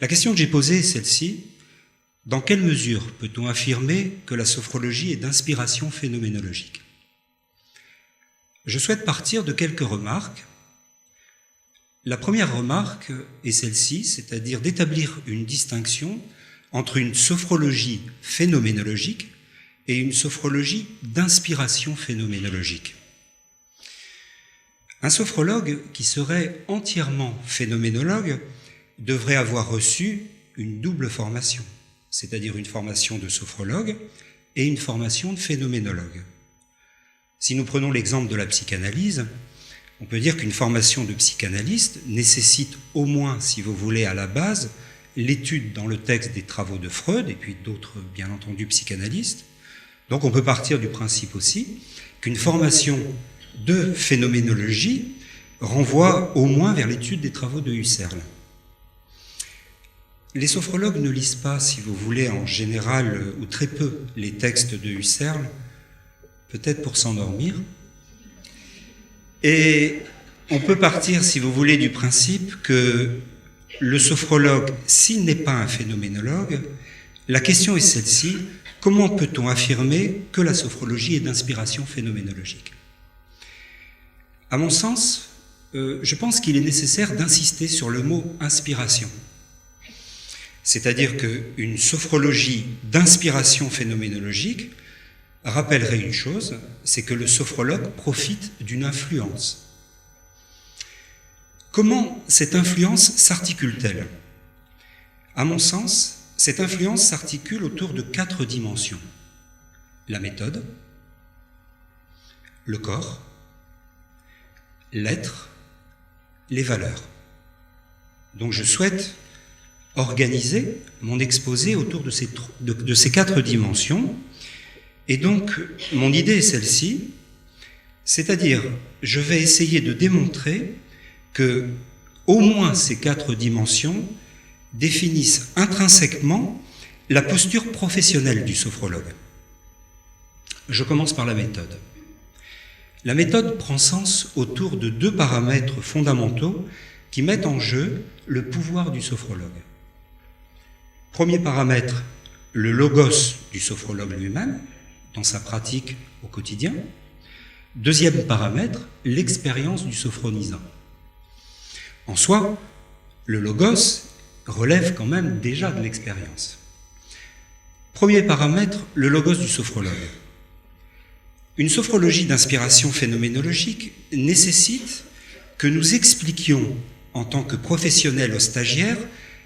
La question que j'ai posée est celle-ci. Dans quelle mesure peut-on affirmer que la sophrologie est d'inspiration phénoménologique ? Je souhaite partir de quelques remarques. La première remarque est celle-ci, c'est-à-dire d'établir une distinction entre une sophrologie phénoménologique et une sophrologie d'inspiration phénoménologique. Un sophrologue qui serait entièrement phénoménologue devrait avoir reçu une double formation, c'est-à-dire une formation de sophrologue et une formation de phénoménologue. Si nous prenons l'exemple de la psychanalyse, on peut dire qu'une formation de psychanalyste nécessite au moins, si vous voulez, à la base, l'étude dans le texte des travaux de Freud et puis d'autres, bien entendu, psychanalystes. Donc on peut partir du principe aussi qu'une formation de phénoménologie renvoie au moins vers l'étude des travaux de Husserl. Les sophrologues ne lisent pas, si vous voulez, en général, ou très peu, les textes de Husserl, peut-être pour s'endormir. Et on peut partir, si vous voulez, du principe que le sophrologue, s'il n'est pas un phénoménologue, la question est celle-ci: comment peut-on affirmer que la sophrologie est d'inspiration phénoménologique ? À mon sens, je pense qu'il est nécessaire d'insister sur le mot « inspiration ». C'est-à-dire qu'une sophrologie d'inspiration phénoménologique rappellerait une chose, c'est que le sophrologue profite d'une influence. Comment cette influence s'articule-t-elle ? À mon sens, cette influence s'articule autour de 4 dimensions. La méthode, le corps, l'être, les valeurs. Donc je souhaite organiser mon exposé autour de ces 4 dimensions. Et donc, mon idée est celle-ci, c'est-à-dire, je vais essayer de démontrer que, au moins ces 4 dimensions définissent intrinsèquement la posture professionnelle du sophrologue. Je commence par la méthode. La méthode prend sens autour de 2 paramètres fondamentaux qui mettent en jeu le pouvoir du sophrologue. Premier paramètre, le logos du sophrologue lui-même, dans sa pratique au quotidien. Deuxième paramètre, l'expérience du sophronisant. En soi, le logos relève quand même déjà de l'expérience. Premier paramètre, le logos du sophrologue. Une sophrologie d'inspiration phénoménologique nécessite que nous expliquions, en tant que professionnels aux stagiaires,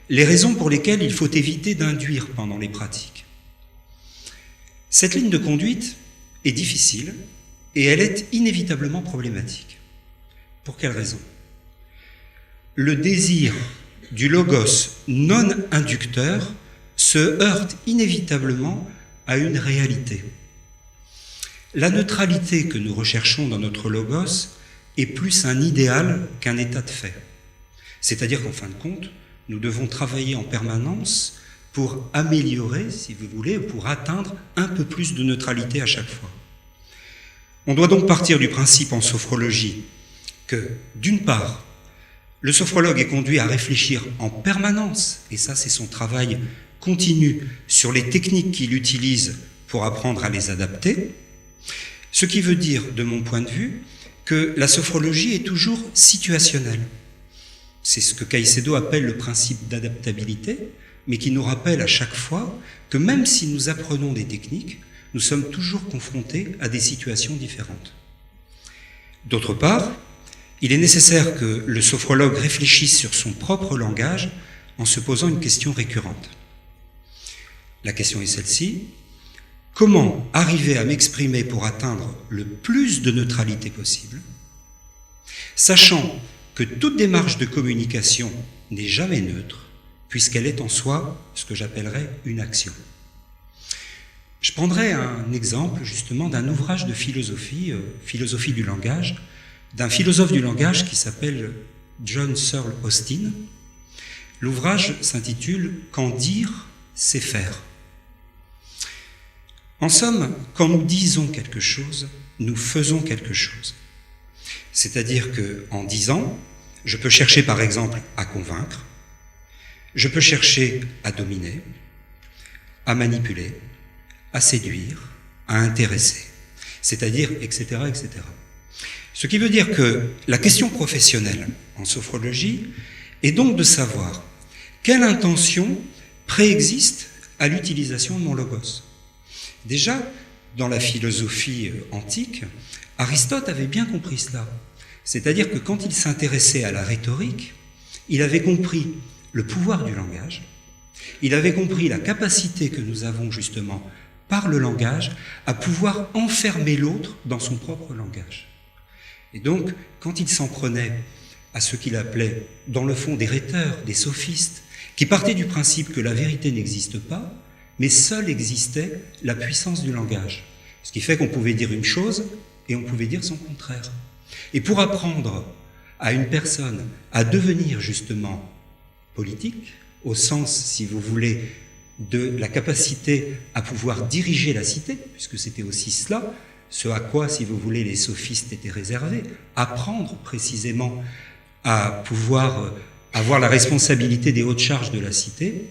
les raisons pour lesquelles il faut éviter d'induire pendant les pratiques. Cette ligne de conduite est difficile et elle est inévitablement problématique. Pour quelle raison ? Le désir du logos non inducteur se heurte inévitablement à une réalité. La neutralité que nous recherchons dans notre logos est plus un idéal qu'un état de fait. C'est-à-dire qu'en fin de compte, nous devons travailler en permanence pour améliorer, si vous voulez, pour atteindre un peu plus de neutralité à chaque fois. On doit donc partir du principe en sophrologie que, d'une part, le sophrologue est conduit à réfléchir en permanence, et ça c'est son travail continu, sur les techniques qu'il utilise pour apprendre à les adapter, ce qui veut dire, de mon point de vue, que la sophrologie est toujours situationnelle. C'est ce que Caicedo appelle le principe d'adaptabilité, mais qui nous rappelle à chaque fois que même si nous apprenons des techniques, nous sommes toujours confrontés à des situations différentes. D'autre part, il est nécessaire que le sophrologue réfléchisse sur son propre langage en se posant une question récurrente. La question est celle-ci: comment arriver à m'exprimer pour atteindre le plus de neutralité possible, sachant que toute démarche de communication n'est jamais neutre, puisqu'elle est en soi ce que j'appellerais une action. Je prendrai un exemple justement d'un ouvrage de philosophie, philosophie du langage, d'un philosophe du langage qui s'appelle John Searle Austin. L'ouvrage s'intitule « Quand dire, c'est faire ». En somme, quand nous disons quelque chose, nous faisons quelque chose. C'est-à-dire qu'en disant, je peux chercher par exemple à convaincre, Je peux chercher à dominer, à manipuler, à séduire, à intéresser, c'est-à-dire, etc., etc. Ce qui veut dire que la question professionnelle en sophrologie est donc de savoir quelle intention préexiste à l'utilisation de mon logos. Déjà, dans la philosophie antique, Aristote avait bien compris cela. C'est-à-dire que quand il s'intéressait à la rhétorique, il avait compris le pouvoir du langage, il avait compris la capacité que nous avons justement par le langage à pouvoir enfermer l'autre dans son propre langage. Et donc, quand il s'en prenait à ce qu'il appelait, dans le fond, des rhéteurs, des sophistes, qui partaient du principe que la vérité n'existe pas, mais seule existait la puissance du langage. Ce qui fait qu'on pouvait dire une chose et on pouvait dire son contraire. Et pour apprendre à une personne à devenir justement politique, au sens, si vous voulez, de la capacité à pouvoir diriger la cité, puisque c'était aussi cela, ce à quoi, si vous voulez, les sophistes étaient réservés, apprendre précisément à pouvoir avoir la responsabilité des hautes charges de la cité,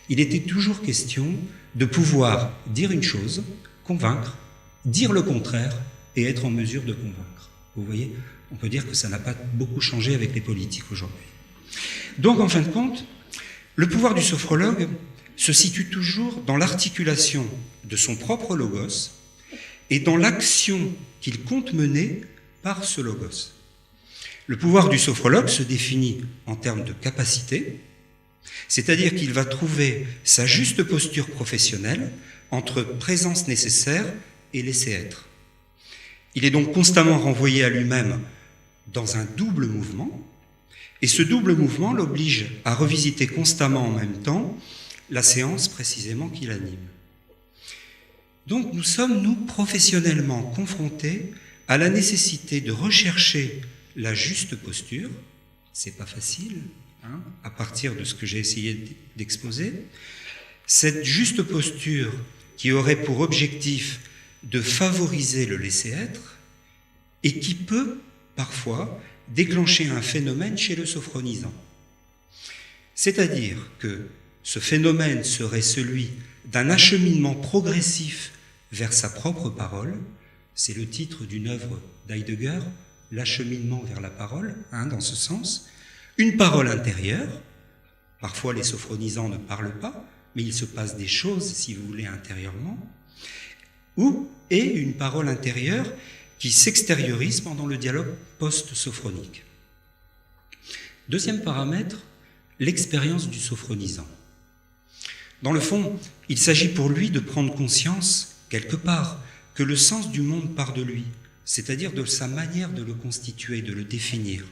il était toujours question de pouvoir dire une chose, convaincre, dire le contraire et être en mesure de convaincre. Vous voyez, on peut dire que ça n'a pas beaucoup changé avec les politiques aujourd'hui. Donc, en fin de compte, le pouvoir du sophrologue se situe toujours dans l'articulation de son propre logos et dans l'action qu'il compte mener par ce logos. Le pouvoir du sophrologue se définit en termes de capacité, c'est-à-dire qu'il va trouver sa juste posture professionnelle entre présence nécessaire et laisser-être. Il est donc constamment renvoyé à lui-même dans un double mouvement, et ce double mouvement l'oblige à revisiter constamment en même temps la séance précisément qu'il anime. Donc nous sommes, nous, professionnellement confrontés à la nécessité de rechercher la juste posture. C'est pas facile, à partir de ce que j'ai essayé d'exposer. Cette juste posture qui aurait pour objectif de favoriser le laisser-être et qui peut, parfois, déclencher un phénomène chez le sophronisant. C'est-à-dire que ce phénomène serait celui d'un acheminement progressif vers sa propre parole. C'est le titre d'une œuvre d'Heidegger, l'acheminement vers la parole, dans ce sens. Une parole intérieure, parfois les sophronisants ne parlent pas, mais il se passe des choses, si vous voulez, intérieurement, et une parole intérieure qui s'extériorise pendant le dialogue post-sophronique. Deuxième paramètre, l'expérience du sophronisant. Dans le fond, il s'agit pour lui de prendre conscience, quelque part, que le sens du monde part de lui, c'est-à-dire de sa manière de le constituer, de le définir.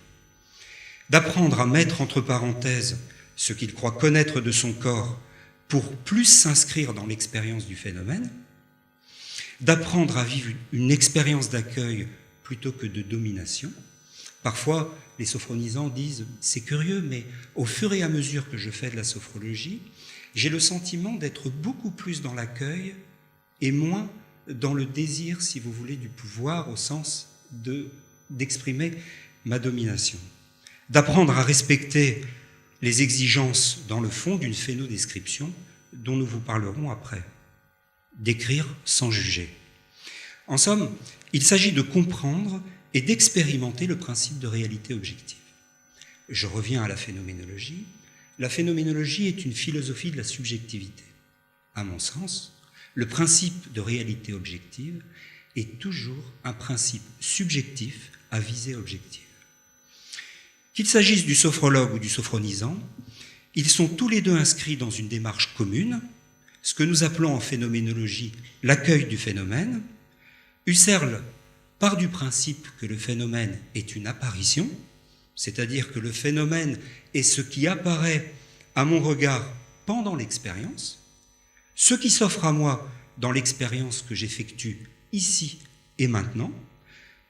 D'apprendre à mettre entre parenthèses ce qu'il croit connaître de son corps pour plus s'inscrire dans l'expérience du phénomène, d'apprendre à vivre une expérience d'accueil plutôt que de domination. Parfois, les sophronisants disent « c'est curieux, mais au fur et à mesure que je fais de la sophrologie, j'ai le sentiment d'être beaucoup plus dans l'accueil et moins dans le désir, si vous voulez, du pouvoir au sens d'exprimer ma domination. D'apprendre à respecter les exigences dans le fond d'une phénodescription dont nous vous parlerons après. D'écrire sans juger. En somme, il s'agit de comprendre et d'expérimenter le principe de réalité objective. Je reviens à la phénoménologie. La phénoménologie est une philosophie de la subjectivité. À mon sens, le principe de réalité objective est toujours un principe subjectif à visée objective. Qu'il s'agisse du sophrologue ou du sophronisant, ils sont tous les deux inscrits dans une démarche commune, ce que nous appelons en phénoménologie l'accueil du phénomène. Husserl part du principe que le phénomène est une apparition, c'est-à-dire que le phénomène est ce qui apparaît à mon regard pendant l'expérience, ce qui s'offre à moi dans l'expérience que j'effectue ici et maintenant,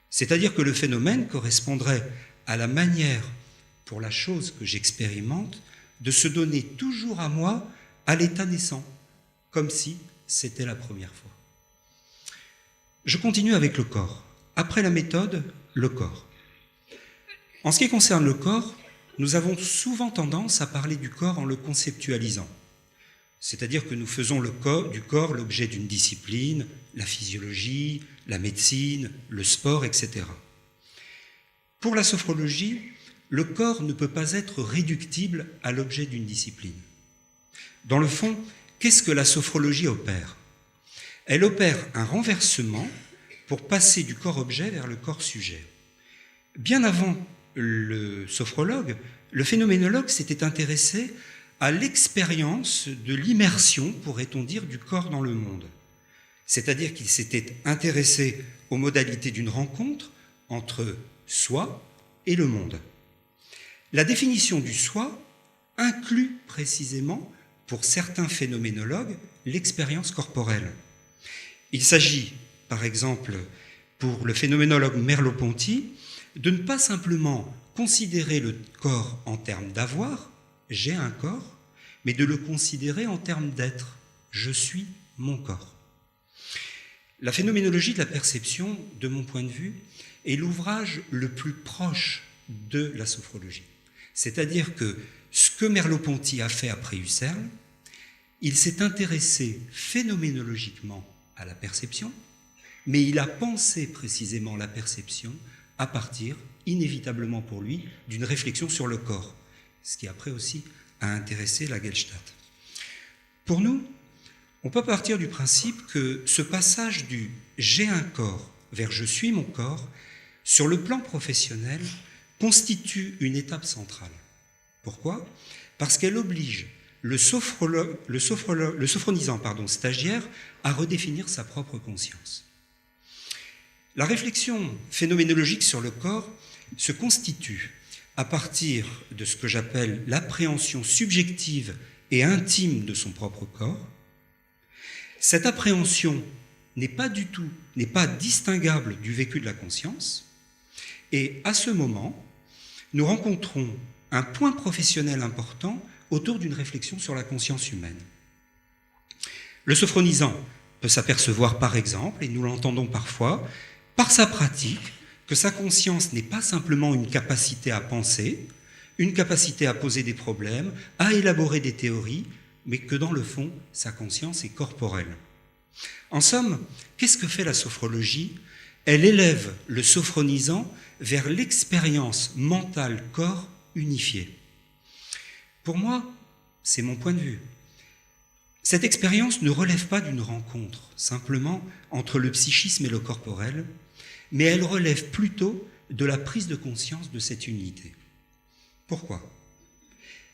c'est-à-dire que le phénomène correspondrait à la manière pour la chose que j'expérimente de se donner toujours à moi à l'état naissant, comme si c'était la première fois. Je continue avec le corps. Après la méthode, le corps. En ce qui concerne le corps, nous avons souvent tendance à parler du corps en le conceptualisant. C'est-à-dire que nous faisons du corps l'objet d'une discipline, la physiologie, la médecine, le sport, etc. Pour la sophrologie, le corps ne peut pas être réductible à l'objet d'une discipline. Dans le fond, qu'est-ce que la sophrologie opère ? Elle opère un renversement pour passer du corps-objet vers le corps-sujet. Bien avant le sophrologue, le phénoménologue s'était intéressé à l'expérience de l'immersion, pourrait-on dire, du corps dans le monde. C'est-à-dire qu'il s'était intéressé aux modalités d'une rencontre entre soi et le monde. La définition du soi inclut précisément, pour certains phénoménologues, l'expérience corporelle. Il s'agit, par exemple, pour le phénoménologue Merleau-Ponty, de ne pas simplement considérer le corps en termes d'avoir, j'ai un corps, mais de le considérer en termes d'être, je suis mon corps. La phénoménologie de la perception, de mon point de vue, est l'ouvrage le plus proche de la sophrologie. C'est-à-dire que ce que Merleau-Ponty a fait après Husserl, il s'est intéressé phénoménologiquement à la perception, mais il a pensé précisément la perception à partir, inévitablement pour lui, d'une réflexion sur le corps, ce qui après aussi a intéressé la Gestalt. Pour nous, on peut partir du principe que ce passage du « j'ai un corps » vers « je suis mon corps », sur le plan professionnel, constitue une étape centrale. Pourquoi ? Parce qu'elle oblige le sophronisant stagiaire à redéfinir sa propre conscience. La réflexion phénoménologique sur le corps se constitue à partir de ce que j'appelle l'appréhension subjective et intime de son propre corps. Cette appréhension n'est pas distinguable du vécu de la conscience, et à ce moment, nous rencontrons un point professionnel important autour d'une réflexion sur la conscience humaine. Le sophronisant peut s'apercevoir, par exemple, et nous l'entendons parfois, par sa pratique, que sa conscience n'est pas simplement une capacité à penser, une capacité à poser des problèmes, à élaborer des théories, mais que dans le fond, sa conscience est corporelle. En somme, qu'est-ce que fait la sophrologie ? Elle élève le sophronisant vers l'expérience mentale corps unifiée. Pour moi, c'est mon point de vue. Cette expérience ne relève pas d'une rencontre, simplement entre le psychisme et le corporel, mais elle relève plutôt de la prise de conscience de cette unité. Pourquoi ?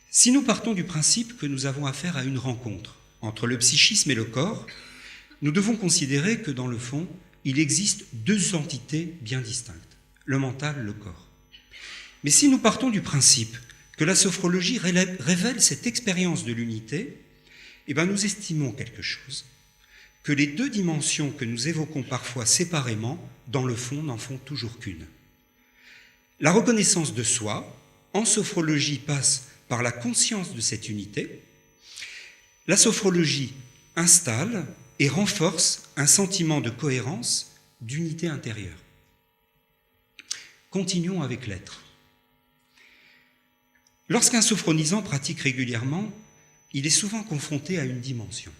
Si nous partons du principe que nous avons affaire à une rencontre entre le psychisme et le corps, nous devons considérer que dans le fond, il existe deux entités bien distinctes, le mental, le corps. Mais si nous partons du principe que la sophrologie révèle cette expérience de l'unité, nous estimons quelque chose, que les deux dimensions que nous évoquons parfois séparément, dans le fond, n'en font toujours qu'une. La reconnaissance de soi, en sophrologie, passe par la conscience de cette unité. La sophrologie installe et renforce un sentiment de cohérence, d'unité intérieure. Continuons avec l'être. Lorsqu'un sophronisant pratique régulièrement, il est souvent confronté à une dimension.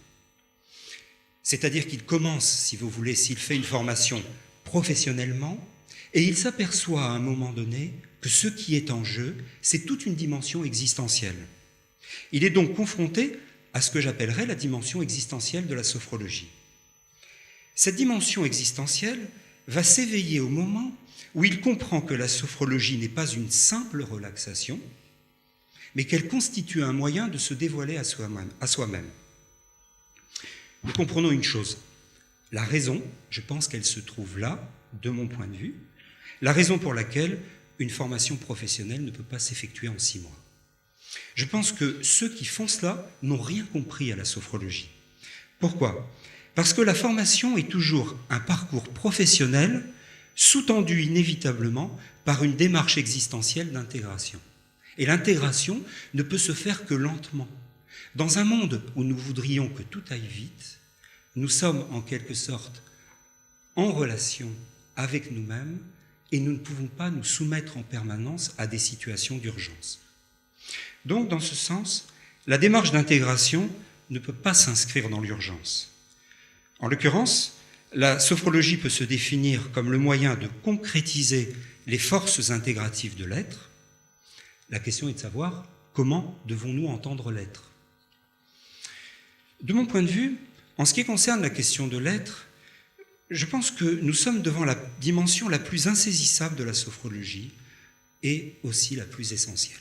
C'est-à-dire qu'il commence, si vous voulez, s'il fait une formation professionnellement, et il s'aperçoit à un moment donné que ce qui est en jeu, c'est toute une dimension existentielle. Il est donc confronté à ce que j'appellerais la dimension existentielle de la sophrologie. Cette dimension existentielle va s'éveiller au moment où il comprend que la sophrologie n'est pas une simple relaxation, mais qu'elle constitue un moyen de se dévoiler à soi-même. Nous comprenons une chose, la raison, je pense qu'elle se trouve là, de mon point de vue, la raison pour laquelle une formation professionnelle ne peut pas s'effectuer en 6 mois. Je pense que ceux qui font cela n'ont rien compris à la sophrologie. Pourquoi ? Parce que la formation est toujours un parcours professionnel sous-tendu inévitablement par une démarche existentielle d'intégration. Et l'intégration ne peut se faire que lentement. Dans un monde où nous voudrions que tout aille vite, nous sommes en quelque sorte en relation avec nous-mêmes et nous ne pouvons pas nous soumettre en permanence à des situations d'urgence. Donc, dans ce sens, la démarche d'intégration ne peut pas s'inscrire dans l'urgence. En l'occurrence, la sophrologie peut se définir comme le moyen de concrétiser les forces intégratives de l'être. La question est de savoir comment devons-nous entendre l'être. De mon point de vue, en ce qui concerne la question de l'être, je pense que nous sommes devant la dimension la plus insaisissable de la sophrologie et aussi la plus essentielle.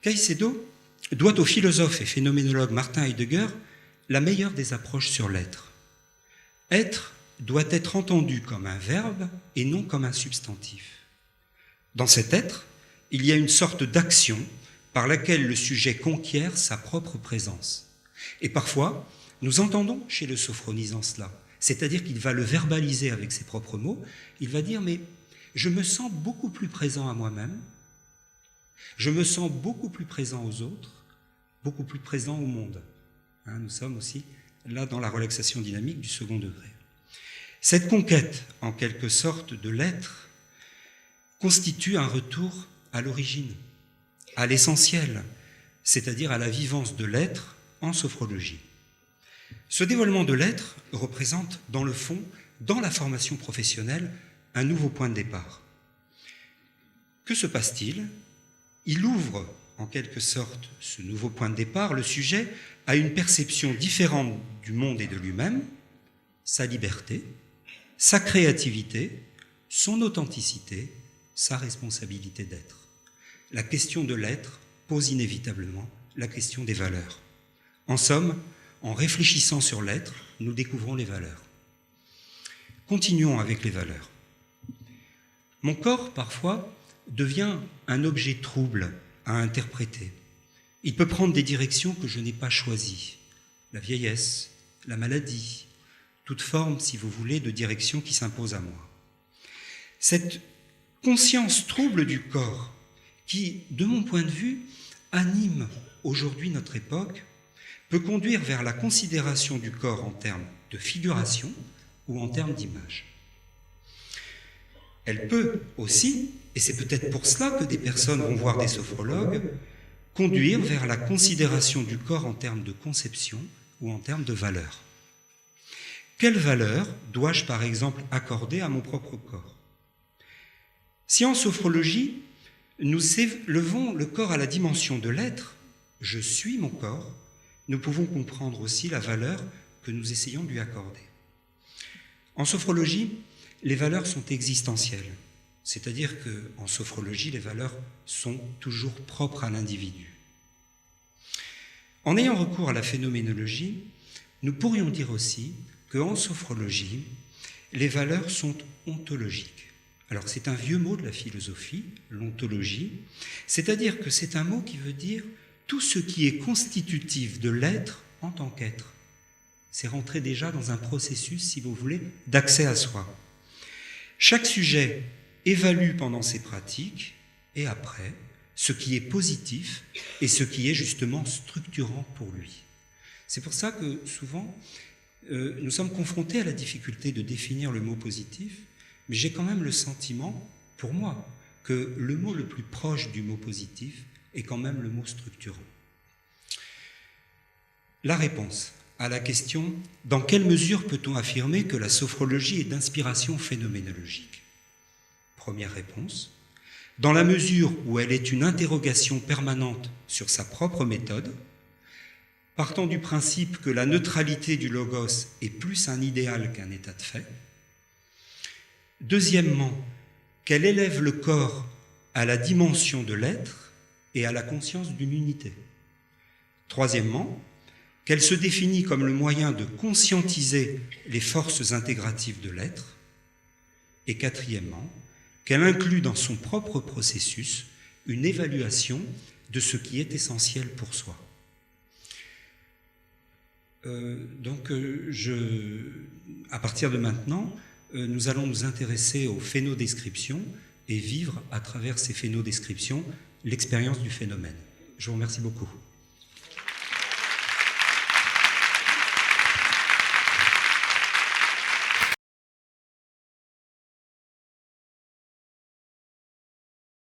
Caicedo doit au philosophe et phénoménologue Martin Heidegger la meilleure des approches sur l'être. Être doit être entendu comme un verbe et non comme un substantif. Dans cet être, il y a une sorte d'action par laquelle le sujet conquiert sa propre présence. Et parfois, nous entendons chez le sophronisant cela, c'est-à-dire qu'il va le verbaliser avec ses propres mots, il va dire « mais je me sens beaucoup plus présent à moi-même, je me sens beaucoup plus présent aux autres, beaucoup plus présent au monde. » Nous sommes aussi là dans la relaxation dynamique du second degré. Cette conquête, en quelque sorte, de l'être, constitue un retour à l'origine, à l'essentiel, c'est-à-dire à la vivance de l'être en sophrologie. Ce dévoilement de l'être représente, dans le fond, dans la formation professionnelle, un nouveau point de départ. Que se passe-t-il ? Il ouvre, en quelque sorte, ce nouveau point de départ, le sujet à une perception différente du monde et de lui-même, sa liberté, sa créativité, son authenticité, sa responsabilité d'être. La question de l'être pose inévitablement la question des valeurs. En somme, en réfléchissant sur l'être, nous découvrons les valeurs. Continuons avec les valeurs. Mon corps, parfois, devient un objet trouble à interpréter. Il peut prendre des directions que je n'ai pas choisies. La vieillesse, la maladie, toute forme, si vous voulez, de direction qui s'impose à moi. Cette conscience trouble du corps qui, de mon point de vue, anime aujourd'hui notre époque, peut conduire vers la considération du corps en termes de figuration ou en termes d'image. Elle peut aussi, et c'est peut-être pour cela que des personnes vont voir des sophrologues, conduire vers la considération du corps en termes de conception ou en termes de valeur. Quelle valeur dois-je par exemple accorder à mon propre corps ? Si en sophrologie, nous élevons le corps à la dimension de l'être, je suis mon corps, nous pouvons comprendre aussi la valeur que nous essayons de lui accorder. En sophrologie, les valeurs sont existentielles, c'est-à-dire qu'en sophrologie, les valeurs sont toujours propres à l'individu. En ayant recours à la phénoménologie, nous pourrions dire aussi qu'en sophrologie, les valeurs sont ontologiques. Alors c'est un vieux mot de la philosophie, l'ontologie, c'est-à-dire que c'est un mot qui veut dire tout ce qui est constitutif de l'être en tant qu'être. C'est rentrer déjà dans un processus, si vous voulez, d'accès à soi. Chaque sujet évalue pendant ses pratiques et après ce qui est positif et ce qui est justement structurant pour lui. C'est pour ça que souvent, nous sommes confrontés à la difficulté de définir le mot positif, mais j'ai quand même le sentiment, pour moi, que le mot le plus proche du mot positif est quand même le mot structurant. La réponse à la question « Dans quelle mesure peut-on affirmer que la sophrologie est d'inspiration phénoménologique ?» Première réponse, dans la mesure où elle est une interrogation permanente sur sa propre méthode, partant du principe que la neutralité du logos est plus un idéal qu'un état de fait. Deuxièmement, qu'elle élève le corps à la dimension de l'être et à la conscience d'une unité. Troisièmement, qu'elle se définit comme le moyen de conscientiser les forces intégratives de l'être. Et quatrièmement, qu'elle inclut dans son propre processus une évaluation de ce qui est essentiel pour soi. À partir de maintenant, nous allons nous intéresser aux phénodescriptions et vivre à travers ces phénodescriptions l'expérience du phénomène. Je vous remercie beaucoup.